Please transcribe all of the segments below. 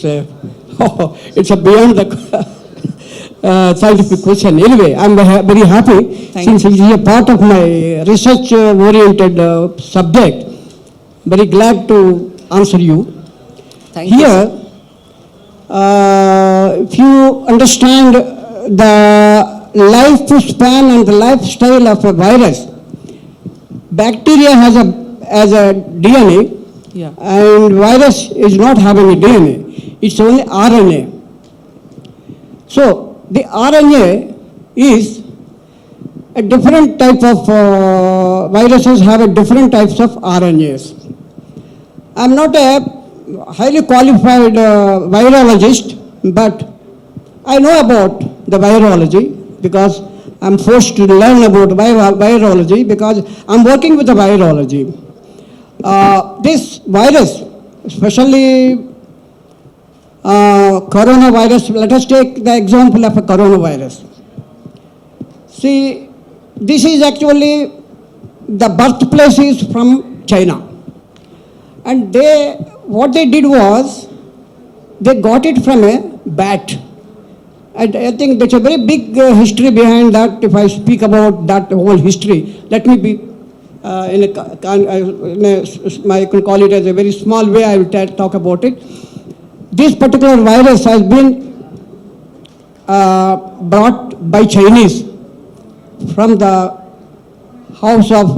it's a beyond the scientific question. Anyway, I'm very happy since it is a part of my research-oriented subject. Very glad to answer you. Thank you. Here, if you understand the lifespan and the lifestyle of a virus, bacteria has a DNA, Yeah. and virus is not having a DNA. It's only RNA. So the RNA is a different type of viruses have a different types of RNAs. I'm not a highly qualified virologist, but I know about the virology because I'm forced to learn about virology because I'm working with the virology. This virus, especially coronavirus, let us take the example of a coronavirus. See, this is actually, the birthplace is from China. And what they did was, they got it from a bat. And I think there's a very big history behind that. If I speak about that whole history, let me be, I can call it as a very small way, I will talk about it. This particular virus has been brought by Chinese from the house of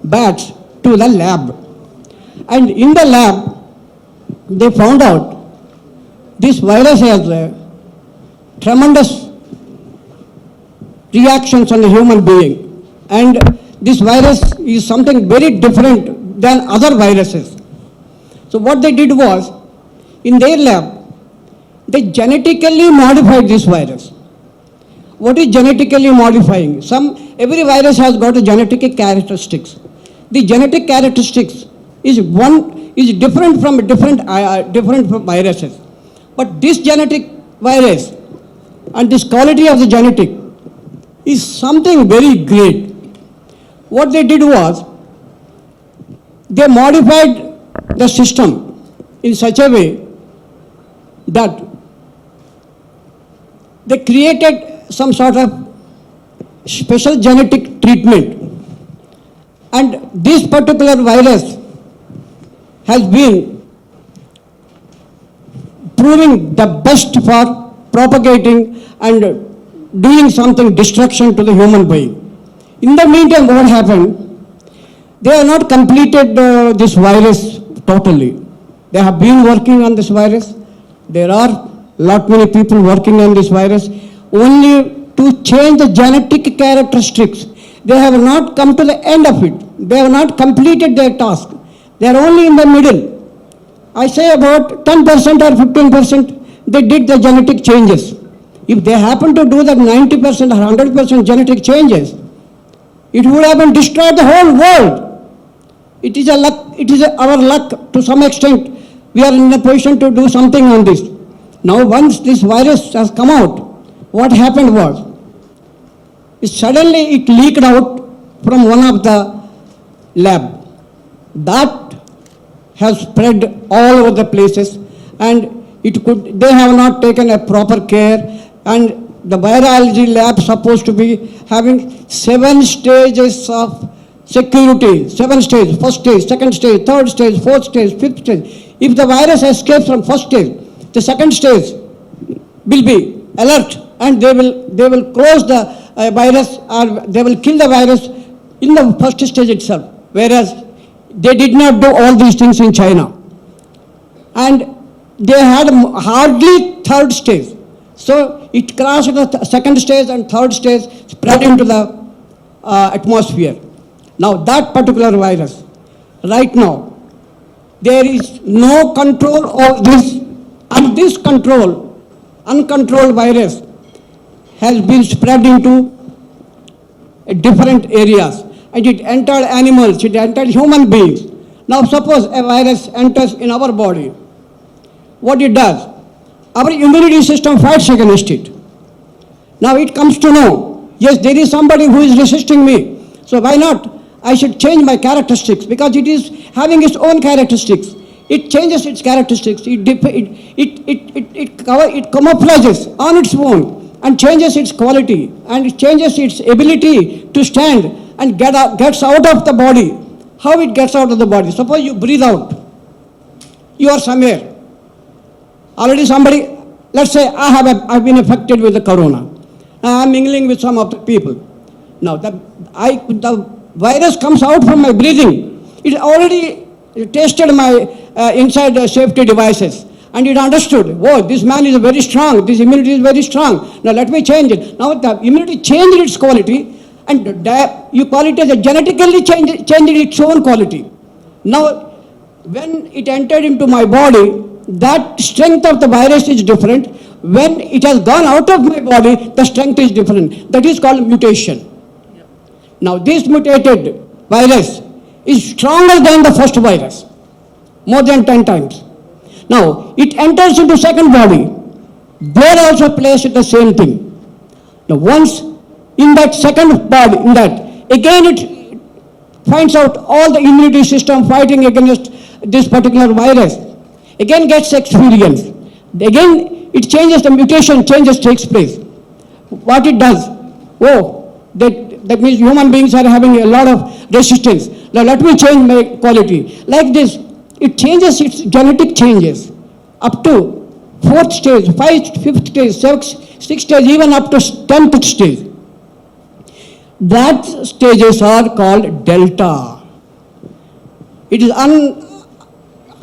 bats to the lab. And in the lab, they found out this virus has tremendous reactions on the human being. And this virus is something very different than other viruses. So what they did was, in their lab, they genetically modified this virus. What is genetically modifying? Every virus has got a genetic characteristics. The genetic characteristics is different from different viruses. But this genetic virus and this quality of the genetic is something very great. What they did was, they modified the system in such a way that they created some sort of special genetic treatment. And this particular virus has been proving the best for propagating and doing something destruction to the human being. In the meantime, what happened? They have not completed this virus totally. They have been working on this virus. There are lot many people working on this virus only to change the genetic characteristics. They have not come to the end of it. They have not completed their task. They are only in the middle. I say about 10% or 15% they did the genetic changes. If they happen to do the 90% or 100% genetic changes, it would have been destroyed the whole world. It is our luck to some extent. We are in a position to do something on this. Now once this virus has come out, what happened was, suddenly it leaked out from one of the lab. That has spread all over the places, and they have not taken a proper care, and the virology lab supposed to be having 7 stages of security, 7 stages, first stage, second stage, third stage, fourth stage, fifth stage. If the virus escapes from first stage, the second stage will be alert, and they will close the virus, or they will kill the virus in the first stage itself. Whereas they did not do all these things in China. And they had hardly third stage. So it crossed the second stage and third stage, spread into the atmosphere. Now that particular virus, right now, there is no control of this, and this uncontrolled virus has been spread into different areas, and it entered animals, it entered human beings. Now suppose a virus enters in our body, what it does? Our immunity system fights against it. Now it comes to know, yes, there is somebody who is resisting me, so why not? I should change my characteristics, because it is having its own characteristics. it changes its characteristics, it camouflages on its own and changes its quality and it changes its ability to stand and gets out of the body. How it gets out of the body? Suppose you breathe out, you are somewhere. Already somebody, let's say I've been affected with the corona. I'm mingling with some of the people. Now the virus comes out from my breathing. It already tested my inside safety devices and it understood, oh, this man is very strong, this immunity is very strong. Now let me change it. Now the immunity changed its quality and you call it as a genetically changed its own quality. Now when it entered into my body, that strength of the virus is different. When it has gone out of my body, the strength is different. That is called mutation. Now this mutated virus is stronger than the first virus, more than 10 times. Now it enters into second body. There also plays the same thing. Now once in that second body, again it finds out all the immunity system fighting against this particular virus. Again gets experience. Again it changes, the mutation takes place. What it does? Oh, that means human beings are having a lot of resistance. Now let me change my quality. Like this, it changes its genetic changes up to 4th stage, 5th stage, 6th stage, even up to 10th stage. That stages are called delta. It is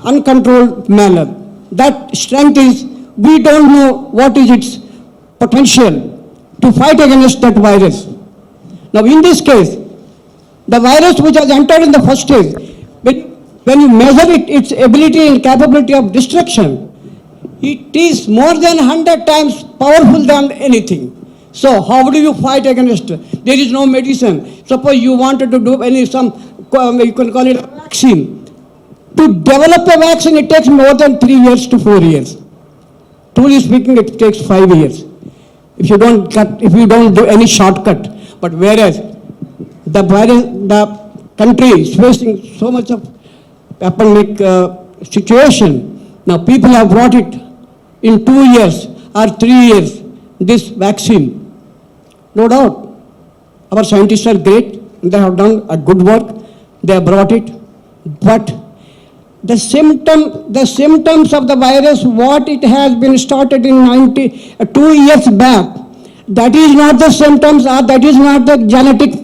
uncontrolled manner. That strength is, we don't know what is its potential to fight against that virus. Now in this case, the virus which has entered in the first stage, when you measure its ability and capability of destruction, it is more than 100 times powerful than anything. So how do you fight against it? There is no medicine. Suppose you wanted to do you can call it a vaccine. To develop a vaccine, it takes more than 3 years to 4 years. Truly speaking, it takes 5 years. If you don't do any shortcut. But whereas the country is facing so much of pandemic situation, now people have brought it in 2 years or 3 years, this vaccine. No doubt, our scientists are great, they have done a good work, they have brought it, but the symptoms of the virus, what it has been started in 2 years back, that is not the symptoms, or that is not the genetic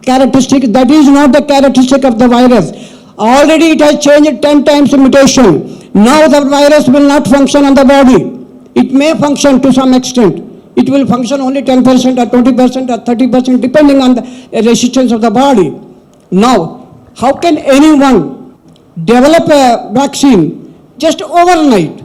characteristic, that is not the characteristic of the virus. Already it has changed 10 times the mutation. Now the virus will not function on the body. It may function to some extent. It will function only 10% or 20% or 30% depending on the resistance of the body. Now, how can anyone develop a vaccine just overnight?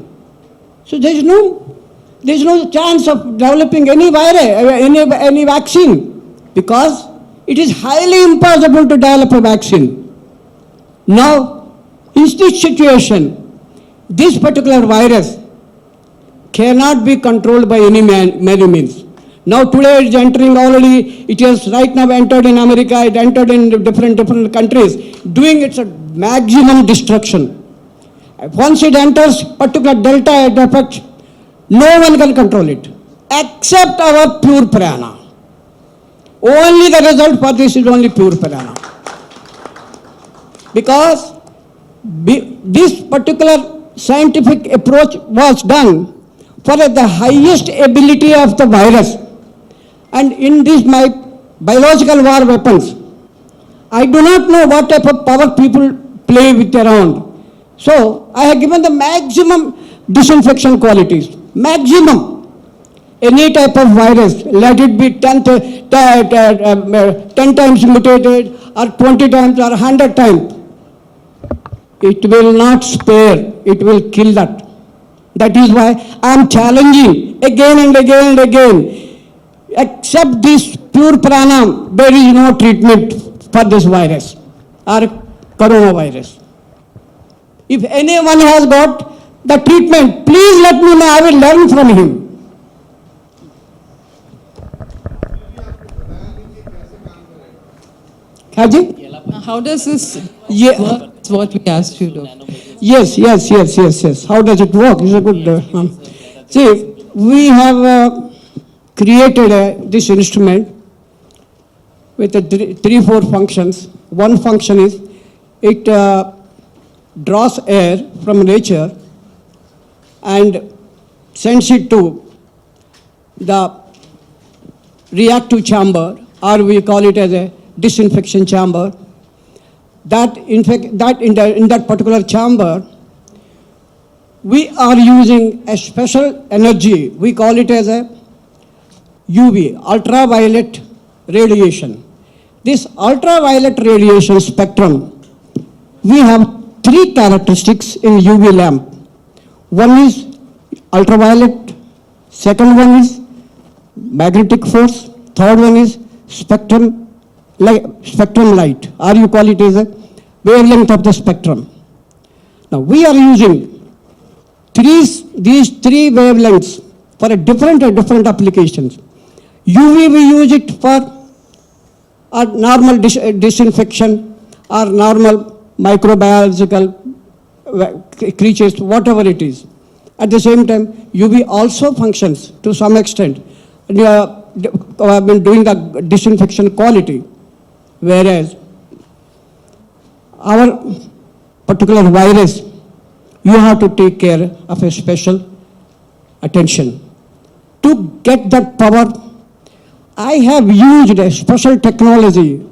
So there is no chance of developing any virus, any vaccine, because it is highly impossible to develop a vaccine. Now, in this situation, this particular virus cannot be controlled by any many means. Now today it's entering already, it has right now entered in America, it entered in different countries, doing its maximum destruction. Once it enters particular delta effect, no one can control it, except our pure prana. Only the result for this is only pure prana. Because this particular scientific approach was done for the highest ability of the virus. And in these my biological war weapons, I do not know what type of power people play with around. So I have given the maximum disinfection qualities, maximum. Any type of virus, let it be 10 times mutated or 20 times or 100 times, it will not spare, it will kill that. That is why I am challenging again and again and again. Except this pure prana, there is no treatment for this virus or coronavirus. If anyone has got the treatment, please let me know, I will learn from him. How does this work? It's what we asked you to. Yes. How does it work? It's a good. See, we have created this instrument with three, four functions. One function is it draws air from nature and sends it to the reactive chamber, or we call it as a disinfection chamber. That in that particular chamber, we are using a special energy. We call it as a UV, ultraviolet radiation. This ultraviolet radiation spectrum, we have three characteristics in UV lamp. One is ultraviolet, second one is magnetic force, third one is spectrum light, or you call it as a wavelength of the spectrum. Now we are using these three wavelengths for a different applications. UV we use it for our normal disinfection or normal microbiological creatures, whatever it is. At the same time, UV also functions to some extent. And have been doing the disinfection quality, whereas our particular virus, you have to take care of a special attention. To get that power, I have used a special technology.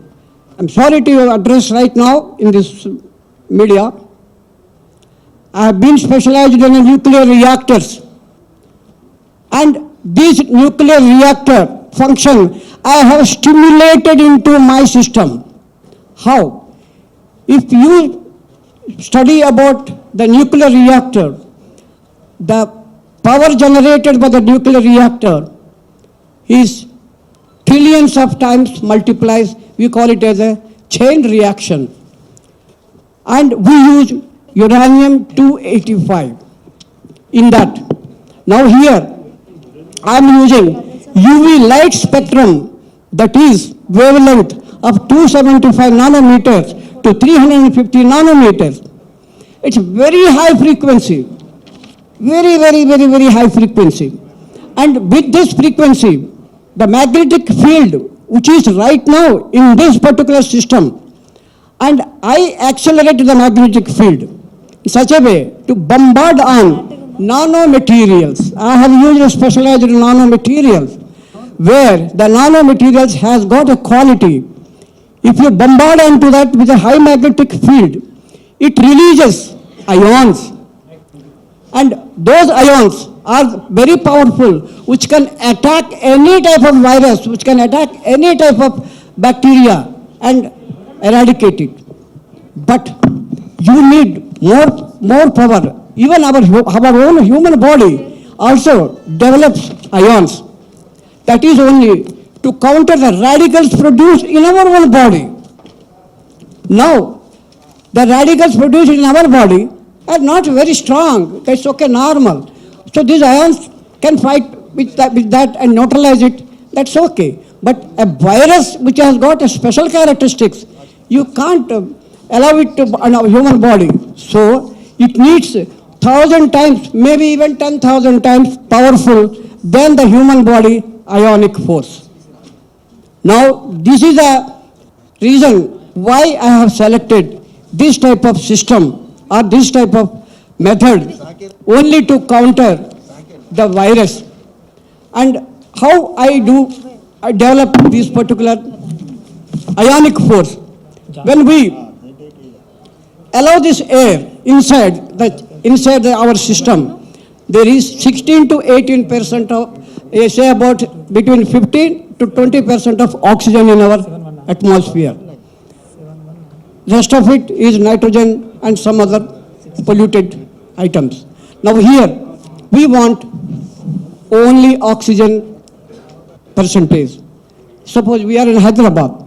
I'm sorry to address right now in this media. I have been specialized in nuclear reactors. And this nuclear reactor function, I have stimulated into my system. How? If you study about the nuclear reactor, the power generated by the nuclear reactor is trillions of times multiplies. We call it as a chain reaction. And we use uranium-285 in that. Now here, I am using UV light spectrum, that is wavelength of 275 nanometers to 350 nanometers. It's very high frequency, very high frequency. And with this frequency, the magnetic field, which is right now in this particular system, and I accelerate the magnetic field in such a way to bombard on nanomaterials. I have used a specialized nanomaterials, where the nanomaterials has got a quality. If you bombard onto that with a high magnetic field, it releases ions. And those ions are very powerful, which can attack any type of virus, which can attack any type of bacteria and eradicate it. But you need more power. Even our own human body also develops ions. That is only to counter the radicals produced in our own body. Now, the radicals produced in our body are not very strong. That's okay, normal. So these ions can fight with that and neutralize it. That's okay. But a virus which has got a special characteristics, you can't allow it to in our human body. So it needs 1,000 times, maybe even 10,000 times powerful than the human body ionic force. Now, this is a reason why I have selected this type of system or this type of method only to counter the virus. And how I develop this particular ionic force. When we allow this air inside our system, there is 16 to 18% of, say about between 15 to 20% of oxygen in our atmosphere. Rest of it is nitrogen and some other polluted items. Now here, we want only oxygen percentage. Suppose we are in Hyderabad.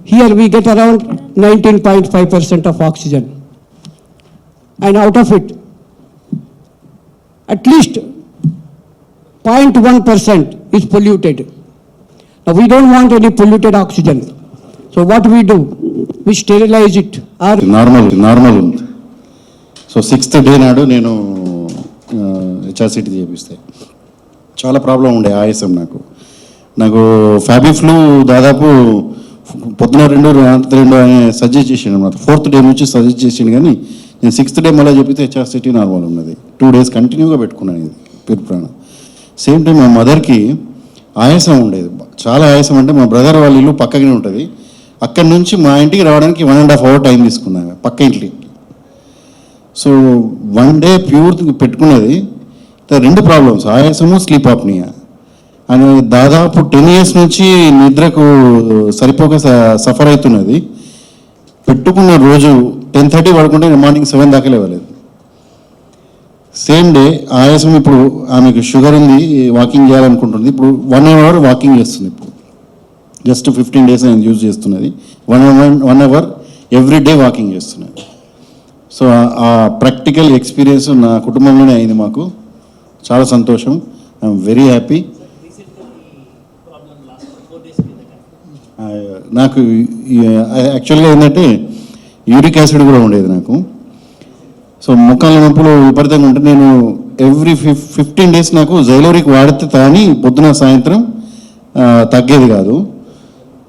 Here we get around 19.5% of oxygen. And out of it, at least 0.1% is polluted. Now we don't want any polluted oxygen. So what we do? We sterilize it. Normal ఉంది. So 6th day నాడు నేను HRCT చేపిస్తే చాలా problem ఉండే ఆయాసం నాకు ఫ్యాబిఫ్లూ దాదాపు పొద్దున 2 రాత్రి 2 అని సజెస్ట్ చేసిండు అనమాట. 4th డే నుంచి సజెస్ట్ చేసిండు, కానీ నేను 6th డే మళ్ళీ చెప్పితే హెచ్ఆర్సిటీ నార్మల్ ఉన్నది. 2 days కంటిన్యూగా పెట్టుకున్నాను ఇది ప్యూర్ ప్రాణ. సేమ్ టైం మా మదర్కి ఆయాసం ఉండేది, చాలా ఆయాసం. అంటే మా బ్రదర్ వాళ్ళ ఇల్లు పక్కనే ఉంటుంది, అక్కడి నుంచి మా ఇంటికి రావడానికి 1.5 hour టైం తీసుకున్నాను పక్క ఇంటికి. సో 1 day ప్యూర్ పెట్టుకున్నది. 2 ప్రాబ్లమ్స్, ఆయాసము, స్లీప్ ఆప్నియా. అని దాదాపు 10 years నుంచి నిద్రకు సరిపోక సఫర్ అవుతున్నది. పెట్టుకున్న రోజు 10:30 పడుకుంటే మార్నింగ్ 7 దాకా లేవలేదు. సేమ్ డే ఆయాసం. ఇప్పుడు ఆమెకు షుగర్ ఉంది, వాకింగ్ చేయాలనుకుంటుంది. ఇప్పుడు 1 hour వాకింగ్ చేస్తుంది. ఇప్పుడు జస్ట్ 15 days నేను యూజ్ చేస్తున్నది. 1 hour ఎవ్రీ డే వాకింగ్ చేస్తున్నది. సో ఆ ప్రాక్టికల్ ఎక్స్పీరియన్స్ నా కుటుంబంలోనే అయింది. మాకు చాలా సంతోషం. I'm very happy. నాకు యాక్చువల్గా ఏంటంటే యూరిక్ యాసిడ్ కూడా ఉండేది నాకు. సో ముఖాల నొప్పులు విపరీతంగా ఉంటే నేను ఎవ్రీ 15 days నాకు జైలోరిక్ వాడితే కానీ పొద్దున సాయంత్రం తగ్గేది కాదు.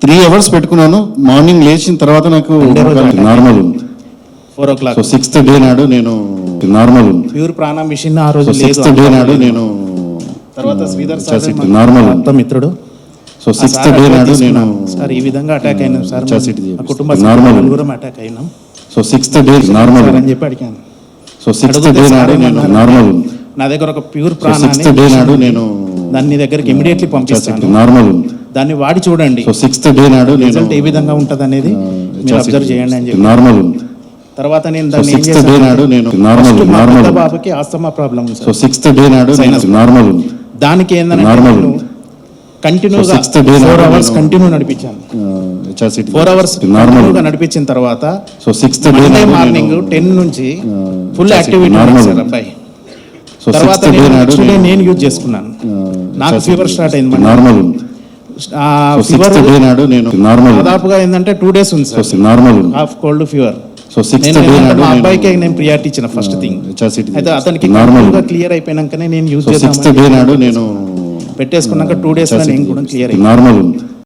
3 hours పెట్టుకున్నాను. మార్నింగ్ లేచిన తర్వాత నాకు నార్మల్ ఉంది. 4 o'clock. సో 6th డే నాడు నేను నార్మల్ ఉంది. ప్యూర్ ప్రాణ మిషన్ ఆ రోజు లేదు. 6th డే నాడు నేను తర్వాత శ్రీధర్ సార్ నార్మల్ ఆప్త మిత్రుడు. సో 6th డే నాడు నేను సార్ ఈ విధంగా అటాక్ అయినాం సార్, మా కుటుంబ నార్మల్ నలుగురం అటాక్ అయినాం. సో 6th డే నార్మల్ అని చెప్పి అడిగాను. సో 6th డే నాడు నేను నార్మల్ ఉంది. నా దగ్గర ఒక ప్యూర్ 6th డే నాడు నేను దాన్ని నీ దగ్గరికి ఇమీడియట్లీ పంపిస్తాను. నార్మల్ ఉంది. దాన్ని వాడి చూడండి. సో 6th డే నాడు నేను రిజల్ట్ ఏ విధంగా ఉంటుంది అనేది మీరు అబ్జర్వ్ చేయండి అని చెప్పి. నార్మల్ ఉంది. తర్వాత నేను దాన్ని ఏం 6th డే నాడు నేను నార్మల్ బాబుకి ఆస్తమా ప్రాబ్లం ఉంది సో సార్. 6th డే నాడు నేను నార్మల్ ఉంది. దానికి ఏంటంటే నార్మల్ ఉంది. కంటిన్యూగా 6th day 4 నాడు hours నేను కంటిన్యూ నడిపించాను. హెచ్ఆర్సిటీ 4 hours నార్మల్ గా నడిపించిన తర్వాత సో 6th డే మండే నాడు మార్నింగ్ 10 నుంచి ఫుల్ యాక్టివిటీ నార్మల్ సార్ అబ్బాయి. సో తర్వాత 6th డే నాడు నేను యూజ్ చేసుకున్నాను. నాకు ఫీవర్ స్టార్ట్ అయింది. నార్మల్ ఉంది. సో ఫీవర్ 6th డే నాడు నేను నార్మల్ దాదాపుగా ఏంటంటే 2 days ఉంది సార్. సో నార్మల్ ఉంది. Half cold fever. So 6th day నాడు మా అబ్బాయికి నేను ప్రియారిటీ ఇచ్చిన ఫస్ట్ థింగ్. హెచ్ఆర్సిటీ అయితే అతనికి నార్మల్ క్లియర్ అయిపోయినాకనే నేను యూజ్ సో 6th డే నాడు నేను పెట్టేసుకున్నాక 2 days లో నేను కూడా క్లియర్ నార్మల్ ఉంది.